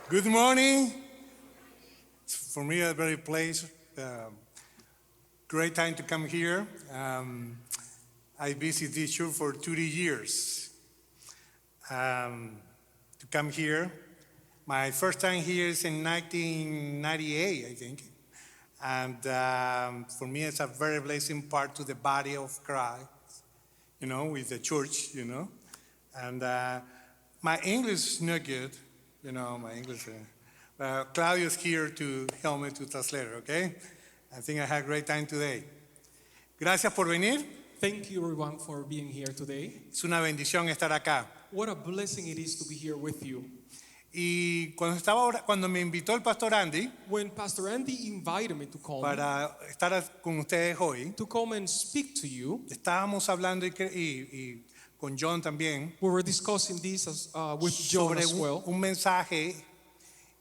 Good morning. For me, a very place. Great time to come here. I visit this church for 30 years. To come here. My first time here is in 1998, I think. And for me, it's a very blessing part to the body of Christ, with the church, And my English is not good, my English. Claudio is here to help me to translate, okay? I think I had a great time today. Gracias por venir. Thank you everyone for being here today. Es una bendición estar acá. What a blessing it is to be here with you. Y cuando me invitó el pastor Andy When Pastor Andy invited me to come para estar con ustedes hoy, to come and speak to you, estábamos hablando y con John también we were discussing this with John sobre as well un mensaje,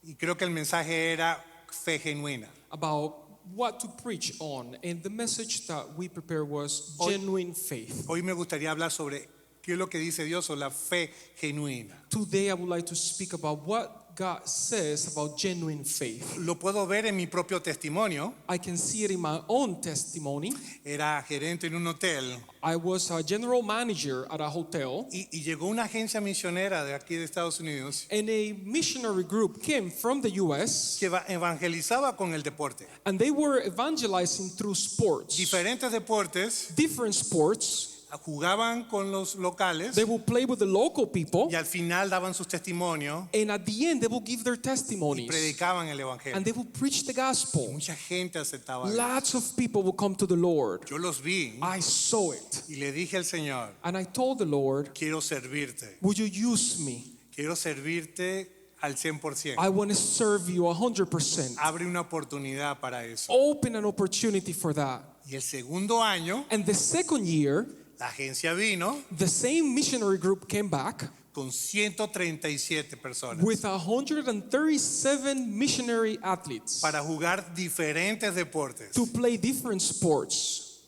y creo que el mensaje era fe genuina. about what to preach on, and the message that we prepared was genuine faith. Hoy me gustaría hablar sobre qué es lo que dice Dios sobre la fe genuina. Today I would like to speak about what God says about genuine faith. Lo puedo ver en mi propio testimonio. I can see it in my own testimony. Era gerente en un hotel I was a general manager at a hotel, y llegó una agencia misionera de aquí de Estados Unidos and a missionary group came from the US, que evangelizaba con el deporte. and they were evangelizing through sports. Diferentes deportes, Different sports. jugaban con los locales They will play with the local people, y al final daban sus testimonios and at the end they will give their y testimonies, predicaban el evangelio. and they will preach the gospel. Mucha gente aceptaba eso. Lots of people will come to the Lord. Yo los vi I saw it, y le dije al Señor, and I told the Lord, quiero servirte. would you use me? Quiero servirte al 100%. I want to serve you 100%. Abre una oportunidad para eso. Open an opportunity for that. Y el segundo año, And the second year, la agencia vino the same missionary group came back con 137 personas with 137 missionary athletes para jugar diferentes deportes. to play different sports.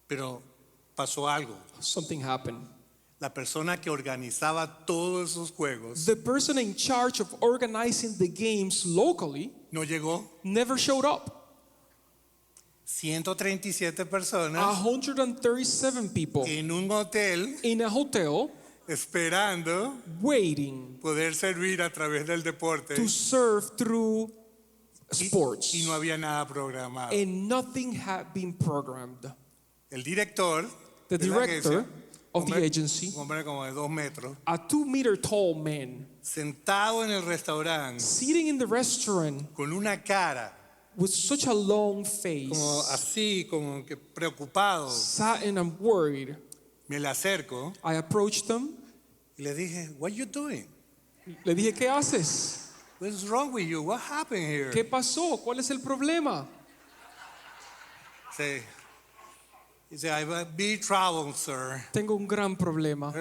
Pero pasó algo. Something happened. La persona que organizaba todos esos juegos The person in charge of organizing the games locally no llegó. never showed up. 137 personas 137 people en un hotel in a hotel esperando waiting poder servir a través del deporte to serve through y sports, no había nada programado. and nothing had been programmed. El director The de la director agencia, of the agency, un hombre como de 2 metros, a 2-meter tall man, sentado en el restaurante sitting in the restaurant con una cara with such a long face, como así, como que preocupado. sat and worried. Me le acerco I approached him. y le dije, what are you doing? Le dije, ¿qué haces? What's wrong with you? What happened here? ¿Qué pasó? ¿Cuál es el problema? He said, I have a big trouble, sir. Tengo un gran problema.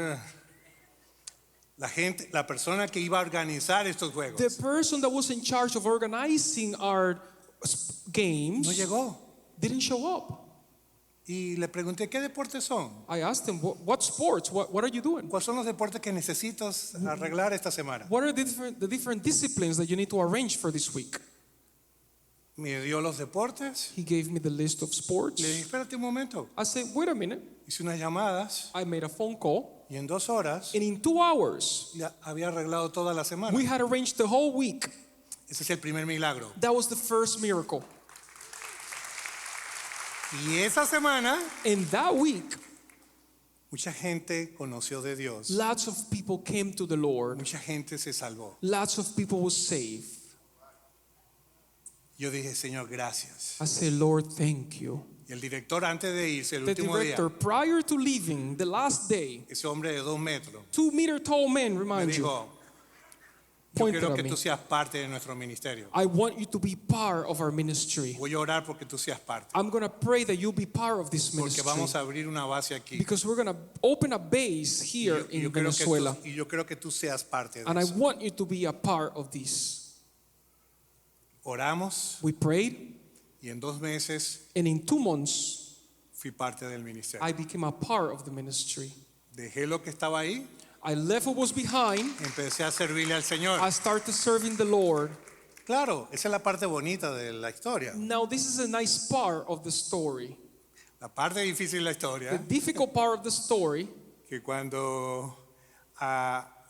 La persona que iba a organizar estos juegos The person that was in charge of organizing our games no llegó. didn't show up. Y le pregunté, ¿qué deportes son? I asked him, what sports? What are you doing? ¿Cuáles son los deportes que necesitas arreglar esta semana? What are the different disciplines that you need to arrange for this week? Me dio los deportes. He gave me the list of sports. Le dije, espérate un momento. I said, wait a minute. Hice unas llamadas I made a phone call, y en 2 horas and in 2 hours, ya había arreglado toda la semana. we had arranged the whole week. Ese es el primer milagro. That was the first miracle. Y esa semana And that week, mucha gente conoció de Dios. lots of people came to the Lord. Mucha gente se salvó. Lots of people were saved. Yo dije, Señor, gracias. I said, Lord, thank you. Y el director antes de irse, el The último director, día, prior to leaving, the last day, ese hombre de 2 metros, 2-meter tall man, me remind you, dijo, yo pointed quiero at que me. tú seas parte de nuestro ministerio. I want you to be part of our ministry. Voy a orar porque tú seas parte. I'm going to pray that you'll be part of this Porque ministry. vamos a abrir una base aquí. Because we're going to open a base here Y yo in creo que Venezuela. y yo creo que tú seas parte de And I eso. want you to be a part of this. Oramos We prayed, y en 2 meses and in 2 months, fui parte del ministerio. I became a part of the ministry. Dejé lo que estaba ahí I left what was behind. empecé a servirle al Señor. I started serving the Lord. Claro, esa es la parte bonita de la historia. Now, this is a nice part of the story. La parte difícil de la The historia, difficult part of the story, que cuando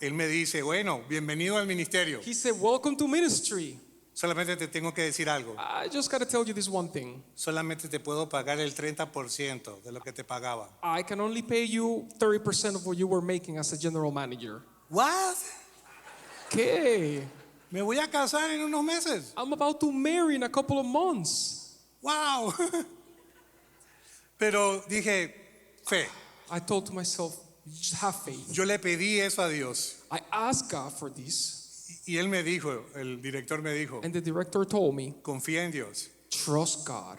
él me dice, bueno, bienvenido al ministerio, he said, welcome to ministry. solamente te tengo que decir algo. I just got to tell you this one thing. Solamente te puedo pagar el 30% de lo que te pagaba. I can only pay you 30% of what you were making as a general manager. ¿What? Okay. Me voy a casar en unos meses. I'm about to marry in a couple of months. ¡Wow! Pero dije, fe. I told to myself, just have faith. Yo le pedí eso a Dios. I asked God for this, Y él me dijo, el director me dijo, and the director told me, confía en Dios. trust God.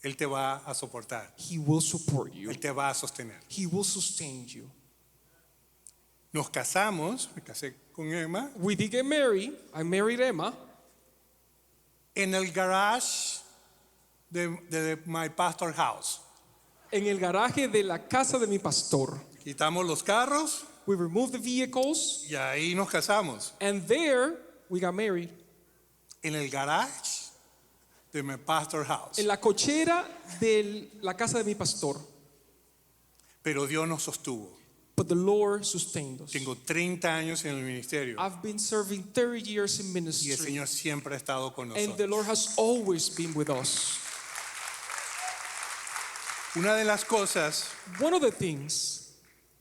Él te va a soportar. He will support you. Él te va a sostener. He will sustain you. Nos casamos, me casé con Emma, We did get married. I married Emma en el garage de my pastor house. en el garaje de la casa de mi pastor. Quitamos los carros We removed the vehicles, y ahí nos casamos. and there we got married. En el garage de my pastor house. En la cochera de la casa de mi pastor. Pero Dios nos sostuvo. But the Lord sustained us. Tengo 30 años en el ministerio I've been serving 30 years in y el ministry, Señor siempre ha estado con and the nosotros. Lord has always been with us. Una de las cosas One of the things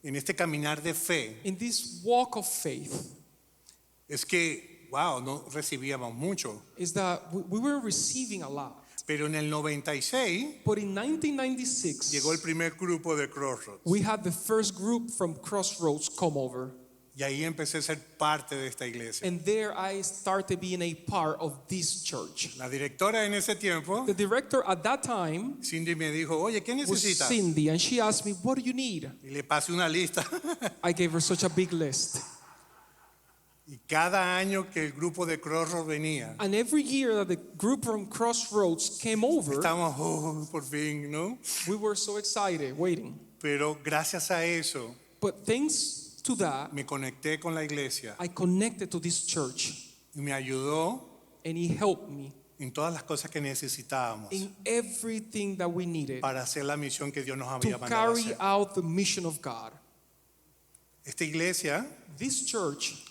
en este caminar de fe in this walk of faith es que, wow, no recibíamos mucho. is that we were receiving a lot. Pero en el 96 But in 1996, llegó el primer grupo de Crossroads. we had the first group from Crossroads come over. Y ahí empecé a ser parte de esta iglesia. And there I started being a part of this church. La directora en ese tiempo, The director at that time Cindy, me dijo, oye, ¿qué was necesitas? Cindy, and she asked me, what do you need? Y le pasé una lista. I gave her such a big list. Y cada año que el grupo de Crossroads venía, And every year that the group from Crossroads came over, estábamos, oh, por fin, ¿no? we were so excited, waiting. Pero gracias a eso But thanks to that, me conecté con la iglesia I connected to this church, y me ayudó and he helped me en todas las cosas que necesitábamos in everything that we needed para hacer la misión que Dios nos to había mandado a carry hacer. out the mission of God. Esta iglesia This church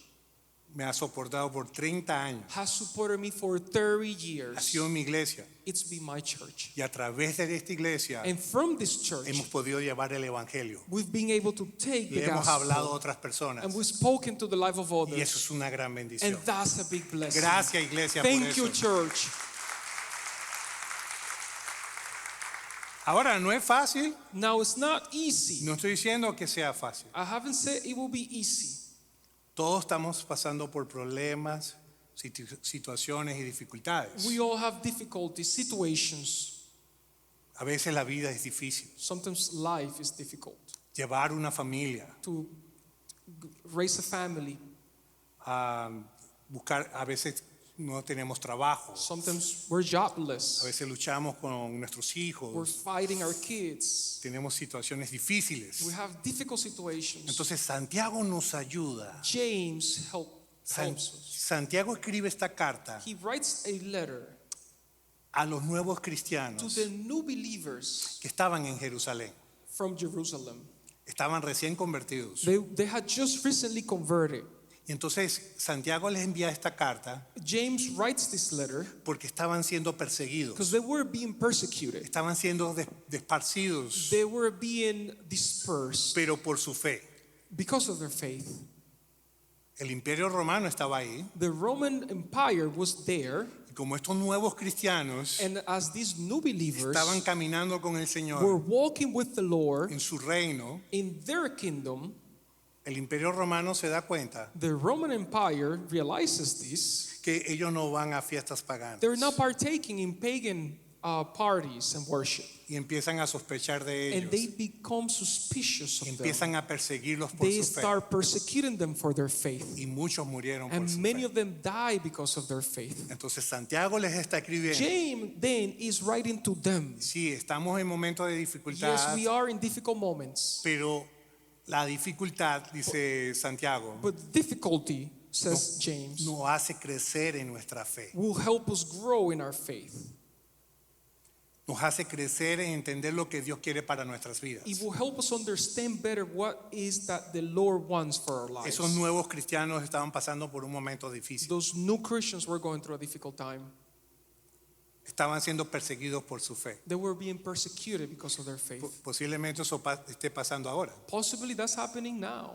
me ha soportado por 30 años. has supported me for 30 Ha years. sido mi iglesia. It's been my church. Y a través de esta iglesia And from this church, hemos podido llevar el evangelio. we've been able to take the Le hemos hablado a gospel otras personas. and we've spoken to the life of Y eso others. es una gran bendición. And that's a big blessing. Gracias, iglesia, por Thank you, eso. church. Ahora, no es fácil. Now, it's not easy. No estoy diciendo que sea fácil. I haven't said it will be easy. Todos estamos pasando por problemas, situaciones y dificultades. We all have difficulties, situations. A veces la vida es difícil. Sometimes life is difficult. Llevar una familia, To raise a family, buscar, a veces no tenemos trabajo. sometimes we're A jobless. veces luchamos con nuestros We're hijos. fighting our kids. Tenemos situaciones difíciles. We have difficult situations. Entonces Santiago nos ayuda. James helps us. Santiago escribe esta carta He writes a letter a los nuevos to cristianos the new believers que estaban en Jerusalén. from Jerusalem. Estaban recién convertidos. They had just recently converted. Y entonces Santiago les envía esta carta James writes this letter porque estaban siendo because perseguidos. they were being persecuted. Estaban siendo desparcidos, They were being dispersed pero por su fe. because of their faith. El imperio romano estaba ahí. The Roman Empire was there, Y como estos nuevos cristianos and as these new believers estaban caminando con el were Señor walking with the Lord en su reino, in their kingdom, el imperio romano se da cuenta the Roman Empire realizes this. que ellos no van a fiestas paganas. They're not partaking in pagan parties and worship, Y empiezan a sospechar de and they ellos. become suspicious Y of them. empiezan a perseguirlos por They su fe. start persecuting them for their faith, Y muchos murieron por and su many fe. of them die because of their faith. Entonces Santiago les está escribiendo. James then is writing to them. Sí, estamos en momentos de dificultad, Yes, we are in difficult moments, pero La dificultad, dice Santiago, But difficulty, says James, nos hace crecer en nuestra fe. will help us grow in our faith. Nos hace crecer en entender lo que Dios quiere para nuestras vidas. It will help us understand better what is that the Lord wants for our lives. Esos nuevos cristianos estaban pasando por un momento difícil. Those new Christians were going through a difficult time. Estaban siendo perseguidos por su fe. They were being persecuted because of their faith. Posiblemente eso esté pasando ahora. Possibly that's happening now.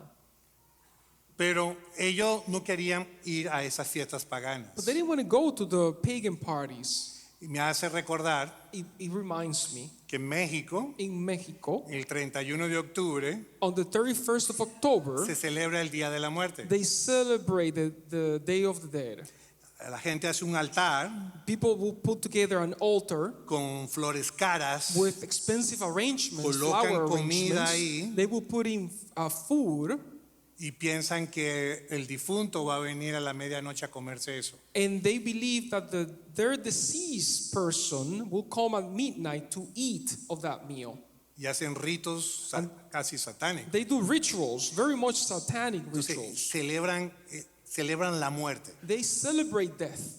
Pero ellos no querían ir a esas fiestas paganas. But they didn't want to go to the pagan parties. Y me hace recordar It reminds me, que en México, in Mexico, el 31 de octubre, on the 31st of October, se celebra el Día de la Muerte. they celebrated the Day of the Dead. La gente hace un altar People will put together an altar con flores caras, with expensive arrangements, Colocan flower comida arrangements. ahí. They will put in food, y piensan que el difunto va a venir a la medianoche a comerse eso. and they believe that their deceased person will come at midnight to eat of that meal. Y hacen ritos casi satánicos. They do rituals, very much satanic Entonces, rituals. celebran la muerte. They celebrate death.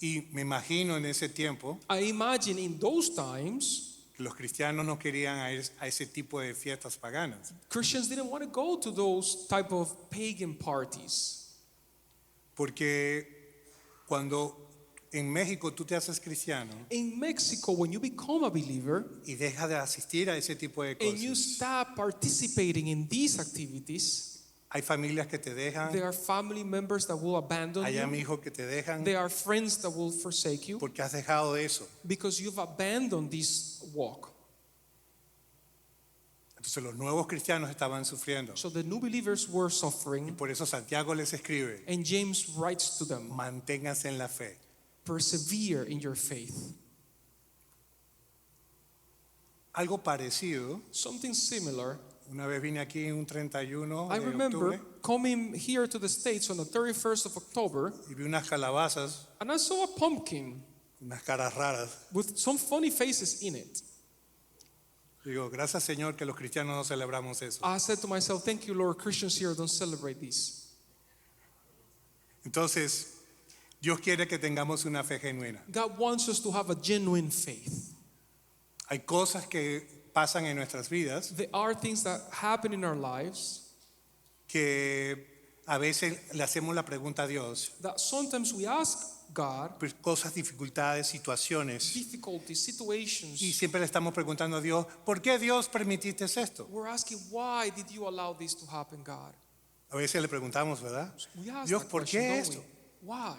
Y me imagino en ese tiempo I imagine in those times, que los cristianos no querían ir a ese tipo de fiestas paganas. Christians didn't want to go to those type of pagan parties. Porque cuando en México tú te haces cristiano In Mexico, when you become a believer y dejas de asistir a ese tipo de and you cosas, stop participating in these activities, hay familias que te dejan, there are family members that will abandon hay you. amigos que te dejan There are friends that will forsake you porque has dejado eso. because you've abandoned this walk. Entonces los nuevos cristianos estaban sufriendo. So the new believers were Y suffering, por eso Santiago les escribe, and James writes to them, manténganse en la fe. persevere in your faith. Algo parecido, Something similar. una vez vine aquí en un 31 I de remember octubre coming here to the States on the 31st of October, y vi unas calabazas, and I saw a pumpkin unas caras raras. with some funny faces in it. Digo, gracias Señor que los cristianos no celebramos eso. I said to myself, thank you, Lord, Christians here don't celebrate this. Entonces, Dios quiere que tengamos una fe genuina. God wants us to have a genuine faith. Hay cosas que pasan en nuestras vidas There are things that happen in our lives que a veces le hacemos la pregunta a Dios, that sometimes we ask God pues, cosas, dificultades, situaciones, difficulties, y situations. siempre le estamos preguntando a Dios, ¿por qué Dios permitiste esto? We're asking, why did you allow this to happen, God? A veces le preguntamos, ¿verdad? We ask Dios, that ¿por question, qué don't esto? we? Why?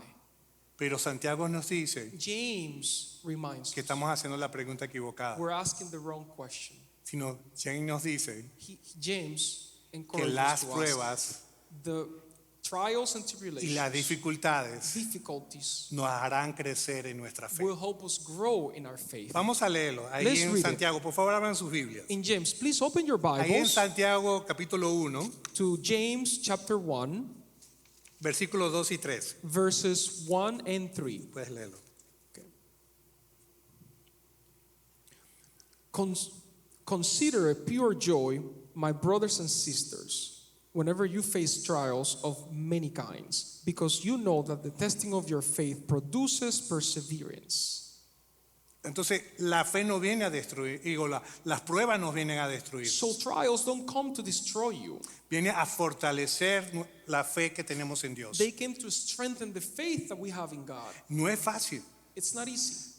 Pero Santiago nos dice James reminds que us estamos haciendo la pregunta equivocada. we're asking the wrong question. Sino James nos dice James que encourages las to us pruebas the trials and y tribulations, las dificultades difficulties nos harán crecer en nuestra fe. will help us grow in our faith. Vamos a leerlo. Ahí Let's en read it. Santiago, por favor, abran sus Biblias. In James, please open your Ahí en Bibles Santiago capítulo 1, to James chapter 1, versículos 2 y 3. verses 1 and 3. Puedes leerlo. Consider it pure joy, my brothers and sisters, whenever you face trials of many kinds, because you know that the testing of your faith produces perseverance. Entonces, la fe no viene a destruir, las pruebas nos vienen a destruir. So trials don't come to destroy you. Viene a fortalecer la fe que tenemos en Dios. They came to strengthen the faith that we have in God. No es fácil. It's not easy.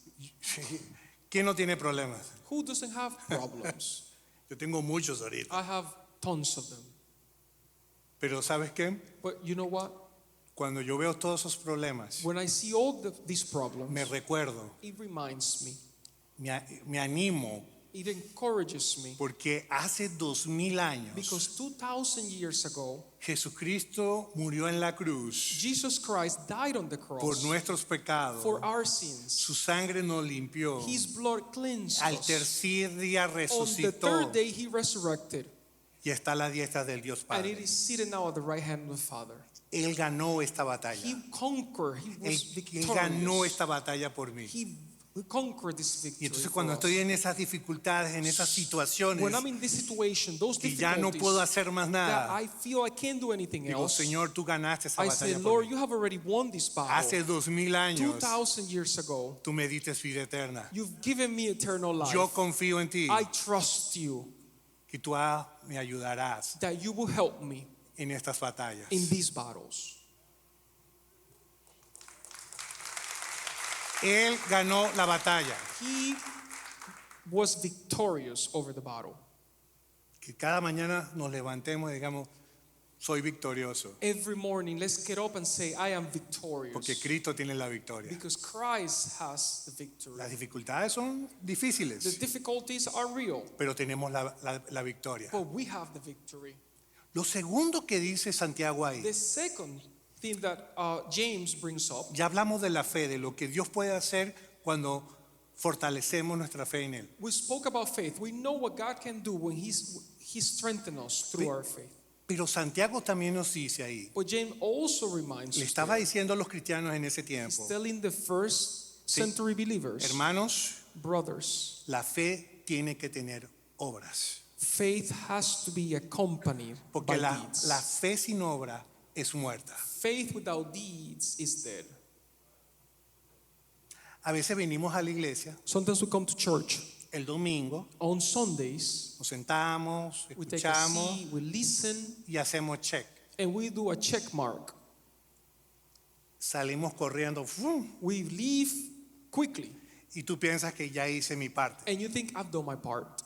¿Quién no tiene problemas? Who doesn't have problems? Yo tengo muchos ahorita. I have tons of them. Pero ¿sabes qué? But you know what? Cuando yo veo todos esos problemas, When I see all these problems, me recuerdo, it reminds me, me animo, it encourages me, porque hace 2000 años because 2,000 years ago, Jesucristo murió en la cruz Jesus Christ died on the por cross nuestros pecados. for our sins. Su sangre nos limpió. His blood cleansed Al us. tercer día On the resucitó third day, he resurrected, y está a la diestra del Dios and it Padre. is seated now at the right hand of the Father. Él ganó esta batalla. He conquered, he was Él ganó victorious. esta batalla por mí. He We conquer this Y victory. entonces For cuando us. estoy en esas dificultades, en esas situaciones, When I'm in this situation, those y ya no puedo difficulties hacer más that nada, I feel I can't do anything digo, else, Señor, tú ganaste esa I say, batalla por Lord, mí. you have already won this battle. Hace 2000 años 2,000 years ago, tú me diste vida eterna. you've given me eternal life. Yo confío en ti, I trust you que tú me ayudarás that you will help me en estas batallas. in these battles. Él ganó la batalla. He was victorious over the battle. Que cada mañana nos levantemos y digamos, soy victorioso, Every morning, let's get up and say, I am victorious. porque Cristo tiene la victoria. Because Christ has the victory. Las dificultades son The difíciles, difficulties are real, pero tenemos la victoria. but we have the victory. Lo segundo que dice Santiago ahí, The second thing that James brings up, ya hablamos de la fe, de lo que Dios puede hacer cuando fortalecemos nuestra fe en Él. we spoke about faith. We know what God can do when He strengthens us through our faith. Pero Santiago también nos dice ahí, But James also reminds le us, estaba diciendo a los cristianos en ese he's tiempo, telling the first century believers, hermanos, brothers, la fe tiene que tener obras, faith has to be accompanied porque by la deeds. fe sin obra es muerta. Faith without deeds is dead. A veces venimos a la iglesia Sometimes we come to church el domingo, on Sundays, nos sentamos, we take a escuchamos seat, we listen, y hacemos check. and we do a check mark. Salimos corriendo ¡fum! We leave quickly, Y tú piensas que ya hice mi parte. and you think, I've done my part.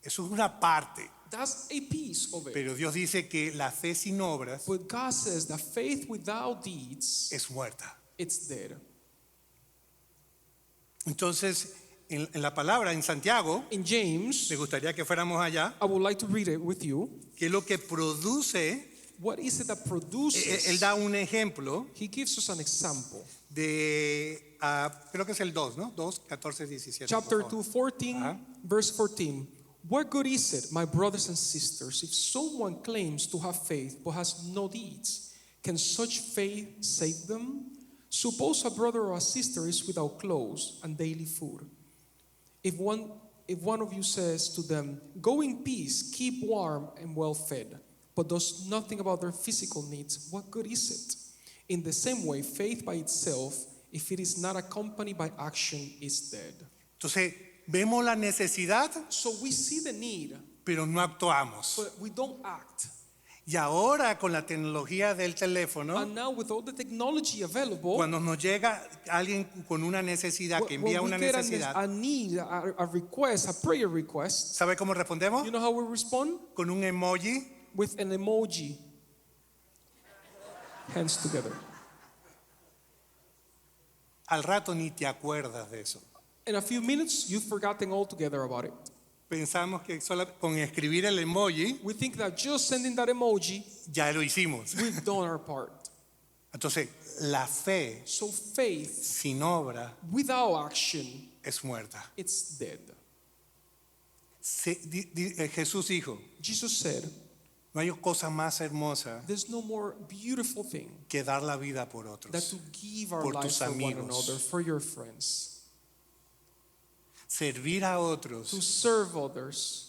Eso es una parte, That's a piece of it. pero Dios dice que la fe sin obras But God says that faith without deeds, es muerta. it's dead. Entonces, en la palabra, en Santiago, In James, me gustaría que fuéramos allá, I would like to read it with you. que es lo que produce, What is it that produces? él da un ejemplo He gives us an example. de, creo que es el 2, ¿no? 2, 14, 17. Chapter por favor. 2, 14, Uh-huh. verse 14. What good is it, my brothers and sisters, if someone claims to have faith but has no deeds? Can such faith save them? Suppose a brother or a sister is without clothes and daily food. If one of you says to them, go in peace, keep warm and well fed, but does nothing about their physical needs, what good is it? In the same way, faith by itself, if it is not accompanied by action, is dead. Entonces, vemos la necesidad, So we see the need, pero no actuamos. but we don't act. Y ahora con la tecnología del teléfono, And now with all the technology available, cuando nos llega alguien con una necesidad, que envía when una we get necesidad, a need, a request, a prayer request, ¿sabe cómo respondemos? you know how we respond? Con un emoji. With an emoji. Hands together. Al rato ni te acuerdas de eso. In a few minutes, you've forgotten altogether about it. Pensamos que solo con escribir el emoji We think that just sending that emoji, ya lo hicimos. we've done our part. Entonces, la fe So faith sin obra without action, es muerta. it's dead. Jesús dijo, Jesus said, no hay cosa más hermosa there's no more beautiful thing que dar la vida por than otros. to give our Por lives tus for one amigos. another, for your friends, Servir a to otros serve others.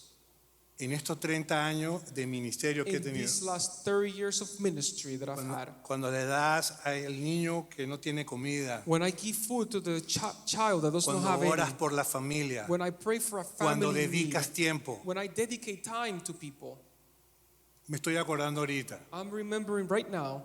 en estos 30 años de ministerio que he In tenido. these last 30 years of ministry that I've had, Cuando le das al niño que no tiene comida, when I give food to the child that does not cuando have oras any, por la familia, when I pray for a cuando family in need, dedicas tiempo. when I dedicate time to people, Me estoy acordando ahorita, I'm remembering right now,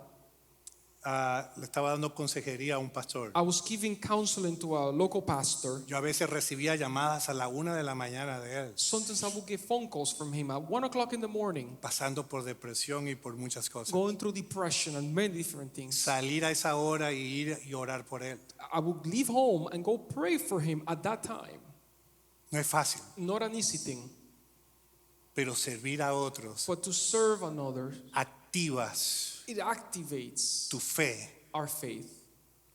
le estaba dando consejería a un pastor. I was giving counseling to a local pastor. Yo a veces recibía llamadas a la 1 de la mañana de él, Sometimes I would get phone calls from him at 1 o'clock in the morning, pasando por depresión y por muchas cosas. going through depression and many different things. Salir a esa hora y ir y orar por él. I would leave home and go pray for him at that time. No es fácil, Not an easy thing, pero servir a otros but to serve another, activas it activates tu fe, our faith.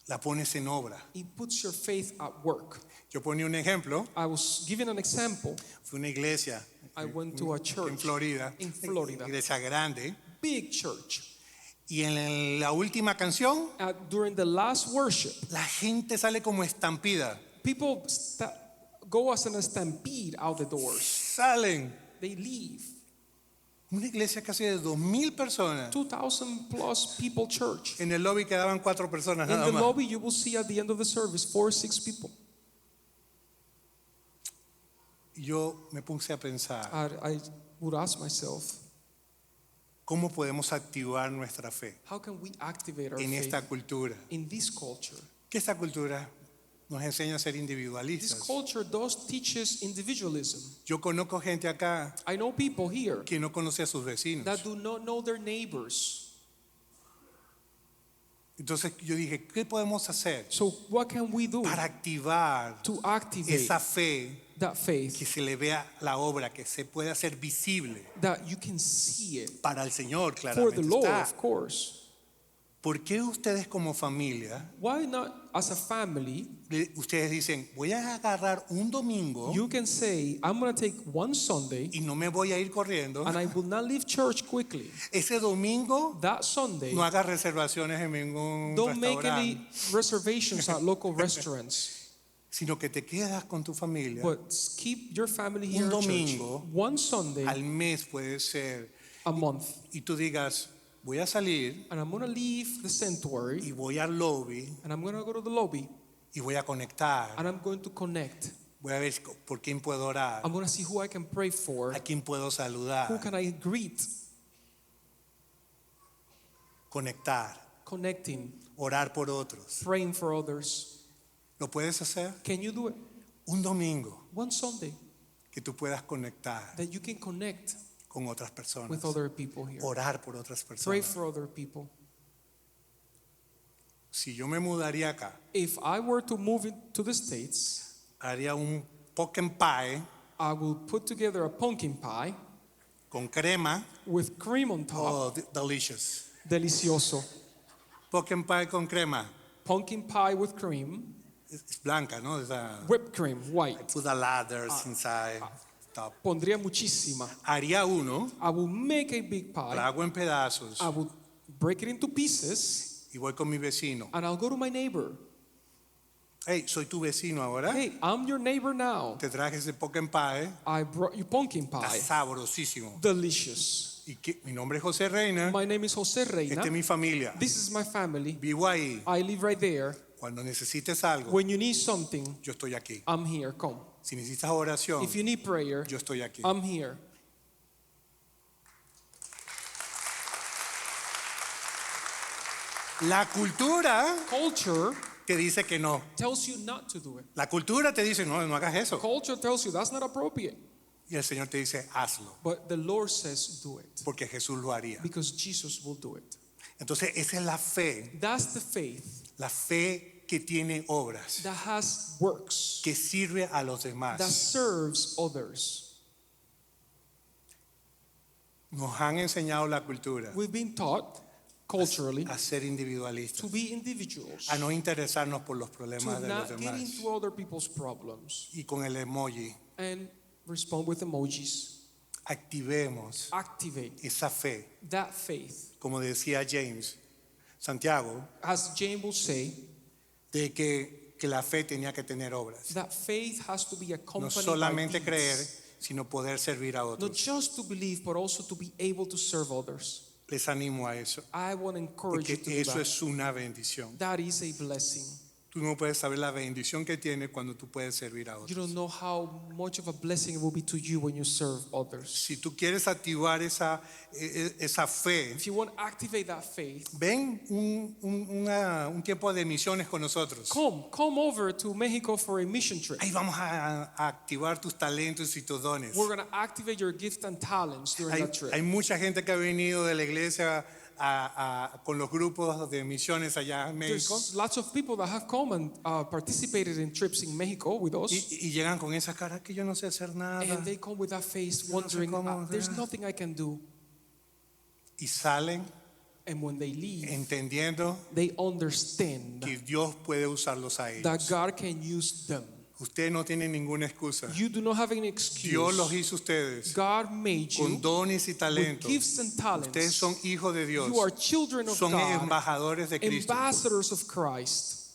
la pones en obra. It puts your faith at work. Yo ponía un ejemplo, I was giving an example. fue una iglesia I went to a en church, Florida, in Florida. iglesia grande, big church. y en la última canción During the last worship, la gente sale como estampida. People go as a stampede out the doors. Salen. They leave. Una iglesia casi de 2,000 personas. 2,000 plus people church. En el lobby quedaban 4 personas In nada the más. lobby, you will see at the end of the service 4 or 6 people. Yo me puse a pensar, I would ask myself, ¿cómo podemos activar nuestra fe how can we activate our en faith esta cultura? in this culture? Que esta cultura nos enseña a ser This individualistas. culture does teaches individualism. Yo conozco gente acá I know people here que no conoce a sus vecinos. that do not know their neighbors. Entonces yo dije, ¿qué podemos hacer So what can we do para activar to activate esa fe, that faith, que se le vea la obra, que se pueda hacer visible that you can see it para el Señor? for Claramente the Lord, está. of course? ¿Por qué ustedes como familia, Why not as a family, ustedes dicen, voy a agarrar un domingo you can say, I'm going to take one Sunday y no me voy a ir corriendo? and I will not leave church quickly. Ese domingo That Sunday, no hagas reservaciones en ningún don't make restaurante, any reservations at local restaurants, sino que te quedas con tu familia. but keep your family here Un at church. domingo One Sunday Al mes puede ser, a month. y tú digas, voy a salir And I'm going to leave the sanctuary y voy al lobby and I'm going to go to the lobby y voy a conectar. and I'm going to connect. Voy a ver por quién puedo orar, I'm going to see who I can pray for, a quién puedo who saludar, can I greet, conectar, connecting, orar por otros. praying for others. ¿Lo puedes hacer? Can you do it? Un domingo One Sunday que tú puedas conectar that you can connect con otras personas, with other people here. orar por otras Pray personas. for other people. Si yo me mudaría acá, If I were to move to the States, haría un pumpkin pie I will put together a pumpkin pie con crema. with cream on top. Oh, delicious. Delicioso. Pumpkin pie con crema. Pumpkin pie with cream, Es blanca, ¿no? Esa, whipped cream, white. put the ladders inside. Top. Pondría muchísima. Haría uno, I will make a big lo pie. hago en pedazos I will break it into pieces y voy con mi vecino. and I'll go to my neighbor. Hey, soy tu vecino ahora. Hey, I'm your neighbor now. Te traje ese pumpkin pie. I brought you pumpkin Está pie. sabrosísimo. Delicious. Y mi nombre es José Reina. My name is Jose Reina. Esta es mi familia. This is my family. Vivo ahí. I live right there. Cuando necesites algo, When you need something, yo estoy aquí. I'm here. Come. Si necesitas oración, If you need prayer, yo estoy aquí. I'm here. La cultura Culture te dice que no. tells you not to do it. La cultura te dice, no, no hagas eso. Culture tells you that's not appropriate. Y el Señor te dice, hazlo. But the Lord says do it Porque Jesús lo haría. because Jesus will do it. Entonces, esa es la fe. That's the faith La fe que tiene obras. that has works, Que sirve a los that demás. serves others. Nos han enseñado la cultura We've been taught culturally a ser to individualistas. be individuals, A no interesarnos por los to problemas de los not get demás. into other people's problems Y con el emoji, and respond with emojis. activemos Activate esa fe. that faith. Como decía James, Santiago, As James will say, de que la fe tenía que tener obras. that faith has to be No accompanied by solamente deeds. creer, sino poder servir a Not otros. just to believe, but also to be able to serve others. Les animo a eso, I want to encourage you porque to do eso that. es una bendición. That is a blessing. Tú no puedes saber la bendición que tiene cuando tú puedes servir a You otros. don't know how much of a blessing it will be to you when you serve others. Si tú quieres activar esa fe, If you want to activate that faith, ven un tiempo de misiones con nosotros. come over to Mexico for a mission trip. Ahí vamos a activar tus talentos y tus dones. We're going to activate your gift and talents during Hay, that trip. hay mucha gente que ha venido de la iglesia con los grupos de misiones allá en México There's lots of people that have come and participated in trips in Mexico with us. y llegan con esa cara que yo no sé hacer nada And they come with that face Yo no sé wondering, cómo there's hacer". nothing I can do. y salen And when they leave, entendiendo they understand que Dios puede usarlos a that ellos. God can use them. Ustedes no tienen ninguna excusa. You do not have any excuse. Dios los hizo ustedes God made con you dones y with talentos. gifts and Ustedes son talents. hijos de Dios. You are children of Son God, embajadores de Cristo. ambassadors of Christ.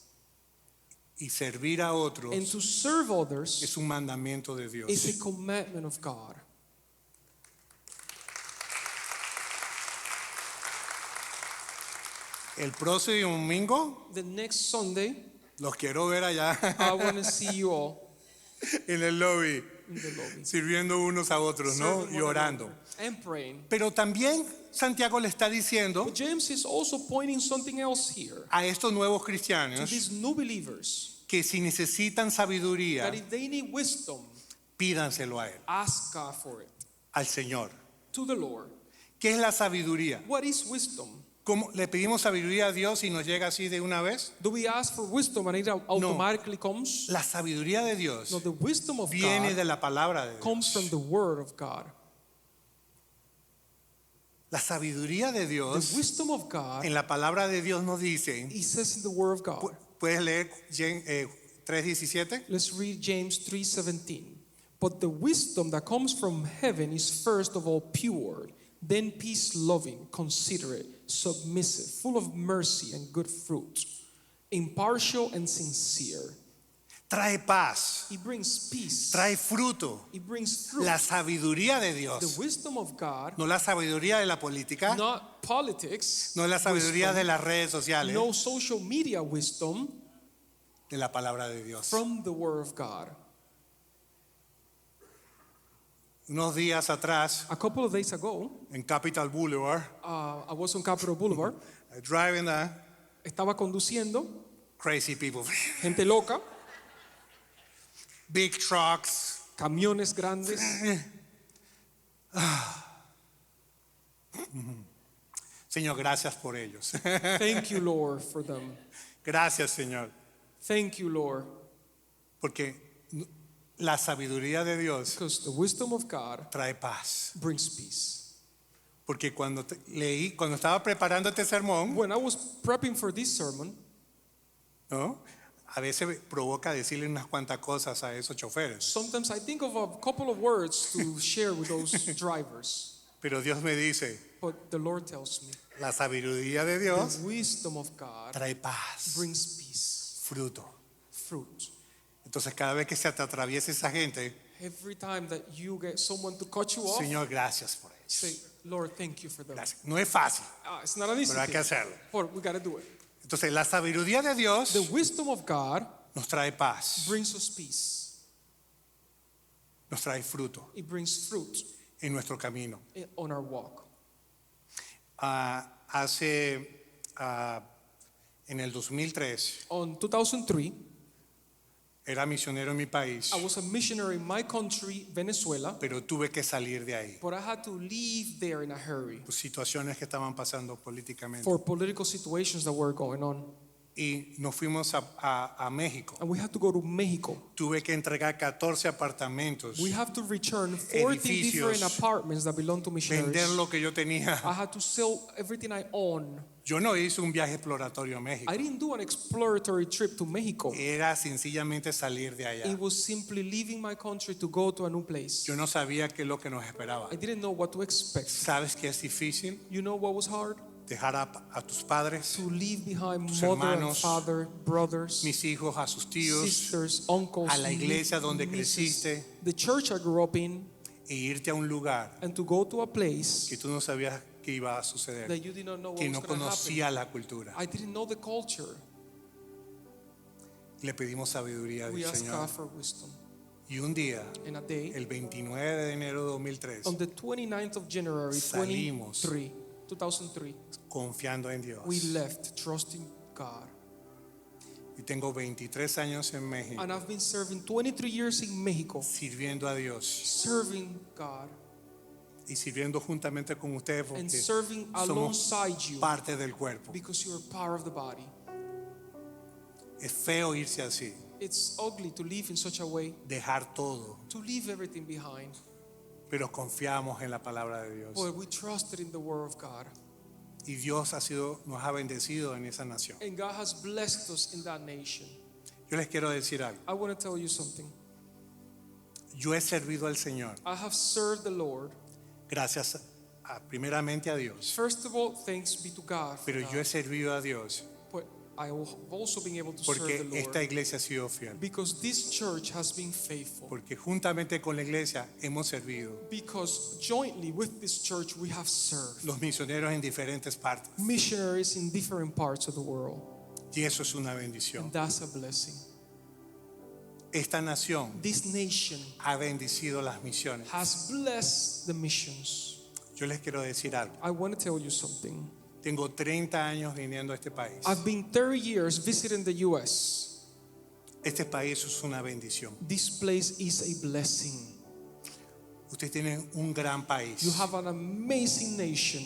y servir a and otros to serve others es un mandamiento de is Dios. a commandment of God. El próximo domingo The next Sunday, los quiero ver allá I want to see you all en el lobby, in the lobby. sirviendo unos a otros, ¿no? Serving Y one orando. another and praying. Pero también Santiago le está diciendo But James is also pointing something else here a estos nuevos to cristianos these new believers que si necesitan sabiduría, that if they need wisdom, pídanselo a Él, ask God for it, al Señor. to the Lord. ¿Qué es la sabiduría? What is wisdom? ¿Cómo le pedimos sabiduría a Dios y nos llega así de una vez? Do we ask for wisdom and it automatically comes? La sabiduría de Dios No, the wisdom of viene God de la palabra de comes from Dios. the Word of God. La sabiduría de The Dios wisdom of God, en la palabra de Dios nos dice, He says in the Word of God. ¿puedes leer 3:17? Let's read James 3:17. But the wisdom that comes from heaven is first of all pure, then peace-loving, considerate, submissive, full of mercy and good fruit, impartial and sincere. Trae paz, It brings peace. trae fruto. It brings fruit. La sabiduría de The Dios, wisdom of God, no la sabiduría de la política, not politics, no la sabiduría wisdom, de las redes sociales, no social media wisdom, de la palabra de Dios. from the Word of God. Unos días atrás, A couple of days ago, en Capitol Boulevard, I was on Capitol Boulevard. driving the Estaba conduciendo, crazy people, gente loca, big trucks. camiones grandes. Señor, gracias por ellos. Thank you, Lord, for them. Gracias, Señor, Thank you, Lord, porque la sabiduría de Dios because the wisdom of God trae paz. brings peace. Porque cuando cuando estaba preparando este sermón, When I was prepping for this sermon, ¿no? A veces provoca decirle unas cuantas cosas a esos choferes. sometimes I think of a couple of words to share with those drivers. Pero Dios me dice, But the Lord tells me, la sabiduría de Dios the wisdom of God trae paz, brings peace, fruto. fruit. Entonces cada vez que se te atraviesa esa gente, Every time that you get someone to cut you off, Señor, gracias por say, ellos. Lord, thank you for them. Gracias. No es fácil, It's not an easy pero hay que thing, hacerlo. but we got to do it. Entonces la sabiduría de Dios The wisdom of God nos trae paz, brings us peace. nos trae fruto It brings fruit en nuestro camino. on our walk. En el 2003 On 2003, era misionero en mi país, I was a missionary in my country, Venezuela, pero tuve que salir de ahí but I had to leave there in a hurry por situaciones que estaban pasando políticamente. for political situations that were going on. Y nos fuimos a México. And we had to go to Mexico. Tuve que entregar 14 apartamentos, We have to return 14 different Edificios. apartments that belong to vender missionaries. lo que yo tenía. I had to sell everything I own. Yo no hice un viaje exploratorio a México. I didn't do an exploratory trip to Mexico. Era sencillamente salir de allá. It was simply leaving my country to go to a new place. Yo no sabía qué es lo que nos esperaba. I didn't know what to expect. ¿Sabes qué es difícil? You know what was hard? Dejar a tus padres, To leave behind Tus mother and hermanos, father, brothers, mis hijos, a sus tíos, sisters, uncles, a la iglesia donde nieces, creciste, the church I grew up in, e irte a un lugar and to go to a place que tú no sabías que iba a suceder, that you did not know what que was no going to happen. conocía la cultura. I didn't know the culture. Le pedimos sabiduría We del asked Señor. God for wisdom. Y un día, And a day, el 29 de enero de 2003, on the 29th of January, Salimos. 2003, confiando en Dios. we left trusting God. Y tengo 23 años en México And I've been serving 23 years in Mexico, sirviendo a Dios serving God y sirviendo juntamente con ustedes and porque serving somos alongside you parte del cuerpo. because you are part of the body. Es feo irse así, It's ugly to live in such a way, dejar todo, to leave everything behind. pero confiamos en la palabra de Dios. But we trusted in the Word of God. Y Dios nos ha bendecido en esa nación. And God has blessed us in that nation. Yo les quiero decir algo. I want to tell you something. Yo he servido al Señor I have served the Lord. gracias primeramente a Dios, First of all, thanks be to God. For pero that. yo he servido a Dios But I have also been able to serve porque the esta Lord. iglesia ha sido fiel. Because this church has been faithful. Porque juntamente con la iglesia hemos servido. Because jointly with this church we have served Los misioneros en diferentes partes. missionaries in different parts of the world. Y eso es una bendición. And that's a blessing. Esta nación This nation ha bendecido las misiones. has blessed the missions. Yo les quiero decir algo. I want to tell you something. Tengo 30 años viniendo a este país. I've been 30 years visiting the US. Este país es una bendición. This place is a blessing. Ustedes tienen un gran país. You have an amazing nation.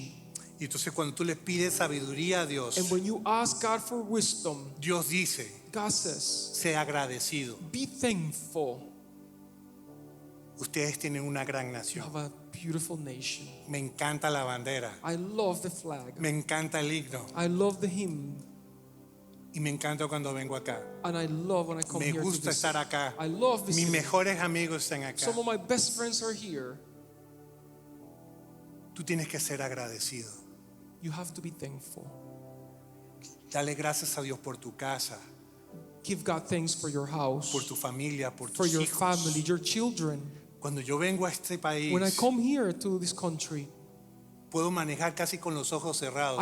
Y entonces cuando tú le pides sabiduría a Dios, And when you ask God for wisdom, Dios dice, God says, sea agradecido. be thankful. Ustedes tienen una gran You nación. have a beautiful nation. Me encanta la bandera. I love the flag. Me encanta el himno. I love the hymn. Y me encanta cuando vengo acá. And I love when I come Me here to gusta visit. estar acá. I love Mis visiting. mejores amigos están acá. Some of my best friends are here. Tú tienes que ser agradecido. You have to be thankful. Dale gracias a Dios por tu casa, Give God thanks for your house, por tu familia, por for tus your hijos. family, your children. Cuando yo vengo a este país, When I come here to this country, puedo manejar casi con los ojos cerrados.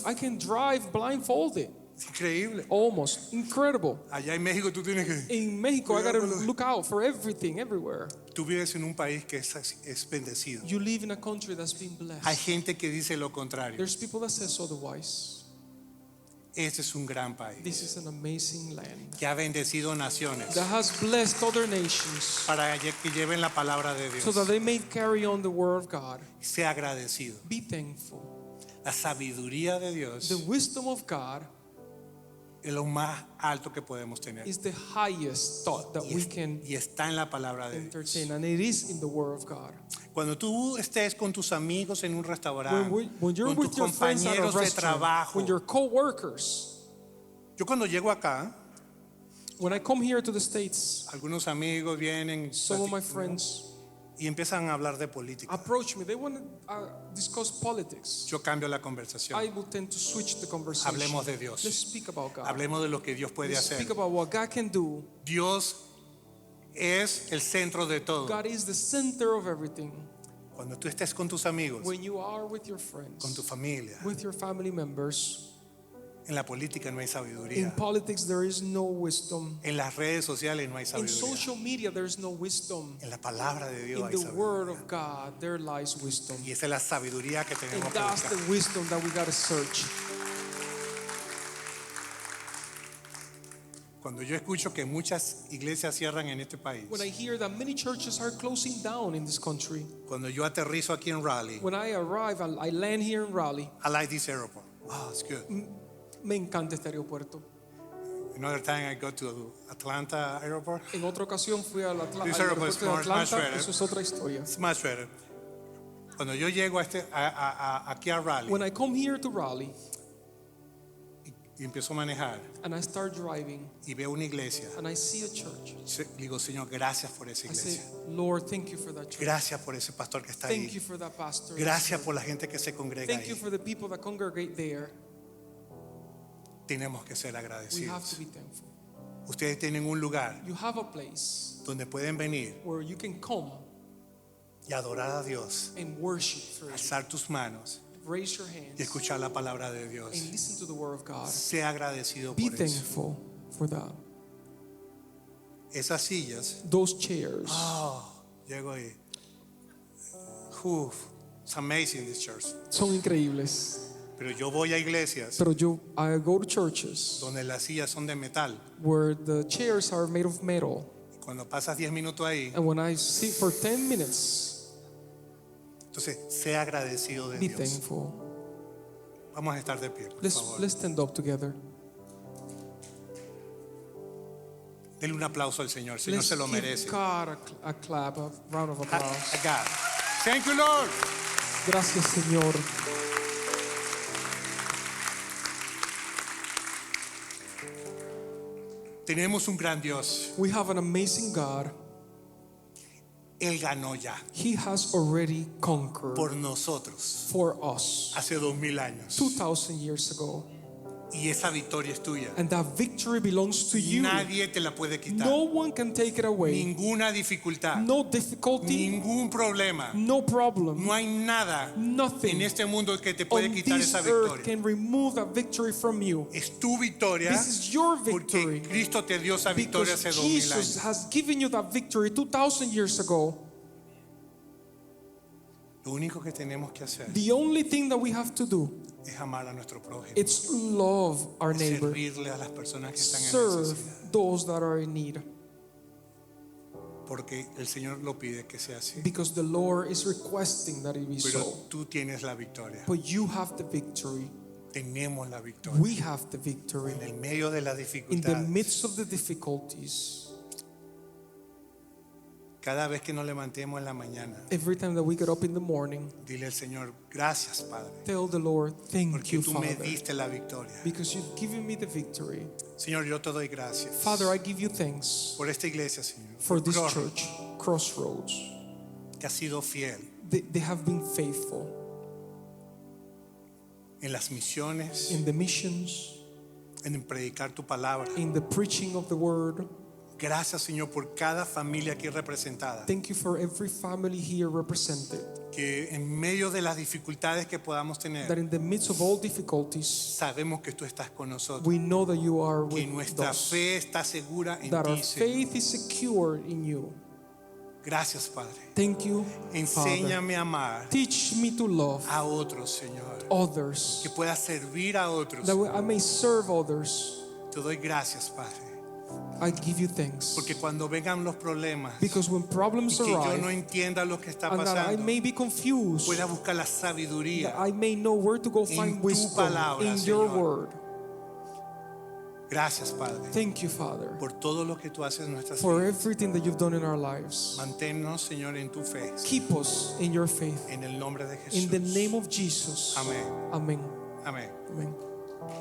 I can drive blindfolded. Es increíble. Almost incredible. Allá en México tú tienes que... In Mexico, I gotta look out for everything, everywhere. Tú vives en un país que es bendecido. You live in a country that's been Hay blessed. gente que dice lo contrario. There's people that says otherwise. Este es un gran país This is an amazing land que ha bendecido naciones that has blessed other nations para que lleven la palabra de so that Dios. they may carry on the word of God. Sea agradecido. Be thankful. La sabiduría de Dios The wisdom of God es lo más alto que podemos tener. is the highest thought that we can Y está en la palabra de Dios. entertain, and it is in the word of God. Cuando tú estés con tus amigos en un restaurante, When you're con tus with your friends at a compañeros de restaurant, trabajo. when your co-workers, Yo cuando llego acá, when I come here to the States, algunos amigos vienen some of my friends y empiezan a hablar de política. approach me. They want to discuss politics. Yo cambio la conversación. I will tend to switch the conversation. Hablemos de Dios. Let's speak about God. Hablemos de lo que Dios puede Let's hacer. speak about what God can do. Dios es el centro de todo. God is the center of everything. Cuando tú estés con tus amigos, When you are with your con tu friends, familia, with your family members, en la política no hay in sabiduría. politics there is no wisdom. En las redes sociales no hay In sabiduría. social media there is no wisdom. En la palabra de Dios In hay the word sabiduría. of God there lies wisdom. Y esa es la sabiduría que And tenemos que that's buscar. the wisdom that we got to search. Cuando yo escucho que muchas iglesias cierran en este país, When I hear that many churches are closing down in this country, cuando yo aterrizo aquí en Raleigh, when I arrive, I land here in Raleigh, I like this airport. Wow, it's good. me encanta este aeropuerto. Another time I go to Atlanta airport. En otra ocasión fui al This al airport is aeropuerto de much Atlanta, better. eso es otra historia. It's much better. Cuando yo llego aquí a Raleigh When I come here to Raleigh y empiezo a manejar and I start driving y veo una iglesia, and I see a church, digo, Señor, gracias por esa I say, iglesia. Lord, thank you for that church. Gracias por ese pastor que está Thank you ahí. for that pastor. Gracias por la gente que se congrega Thank you ahí. for the people that congregate there. Tenemos que ser We have to agradecidos. be thankful. Ustedes tienen un lugar You have a place donde pueden venir where you can come y adorar a Dios, and worship through it. alzar tus manos Raise your y hands escuchar la palabra de Dios. and listen to the word of God. Sea agradecido Be por eso. thankful for that. Esas sillas, Those chairs. llego ahí. Uf, it's amazing this church. Son increíbles. Pero yo voy a iglesias Pero I go to churches donde las sillas son de metal. where the chairs are made of metal. Cuando pasas 10 minutos ahí, And when I sit for 10 minutes, entonces sea agradecido de be Dios. thankful. Vamos a estar de pie, por favor. Let's stand up together. Denle un aplauso al Señor. El Señor Let's se lo give merece. God a clap, a round of applause. Acá. Thank you, Lord. Gracias, Señor. Tenemos un gran Dios. We have an amazing God. Él ganó ya He has already conquered por nosotros for us hace 2000 años. 2,000 years ago. Y esa victoria es tuya. And that victory belongs to you. Nadie te la puede quitar. No one can take it away. Ninguna dificultad, No difficulty, ningún problema, no problem. no hay nada Nothing en este mundo que te puede on quitar this esa earth victoria. can remove that victory from you. Es tu victoria This is your victory. porque Cristo te dio esa victoria Because hace 2000 Jesus años. has given you that victory 2,000 years ago. Lo único que tenemos que hacer The only thing that we have to do es amar a nuestro prójimo, is love our es neighbor, servirle a las personas que están en serve necesidad, those that are in need, porque el Señor lo pide que sea así. because the Lord is requesting that it be Pero so. tú tienes la victoria, But you have the victory. tenemos la victoria. We have the victory. En el medio de las In the dificultades, midst of the difficulties, cada vez que nos levantemos en la mañana, every time that we get up in the morning, dile al Señor, gracias Padre, tell the Lord, thank porque you, tú me Father, diste la victoria. because you've given me the victory. Señor, yo te doy gracias Father, I give you thanks por esta iglesia, Señor, for this Crossroads, church, Crossroads. que ha sido fiel They have been faithful en las misiones, in the missions, en predicar tu palabra. in the preaching of the word. Gracias, Señor, por cada familia aquí representada, Thank you for every family here represented, que en medio de las dificultades que podamos that tener, in the midst of all difficulties, sabemos que tú estás con nosotros, we know that you are que with nuestra us, fe está segura en that our ti, Señor. faith is secure in you. Gracias, Padre. Thank you, Father. Enséñame a amar Teach me to love a otros, Señor, others, que pueda servir a otros. that I may serve others. Te doy gracias, Padre, I give you thanks, porque cuando vengan los problemas because when y problems que yo no arrive entienda lo que está and that I pasando, may be confused, pueda buscar la that sabiduría. I may know where to go En find tu wisdom palabra, in your Señor. word. Gracias, Padre, Thank you, Father, por todo lo que tú haces en nuestras for vidas. everything that you've done in our lives. Manténnos, Señor, en tu fe. Keep us in your faith. En el nombre de In the Jesús. name of Jesus. Amén. Amen. Amén. Amen.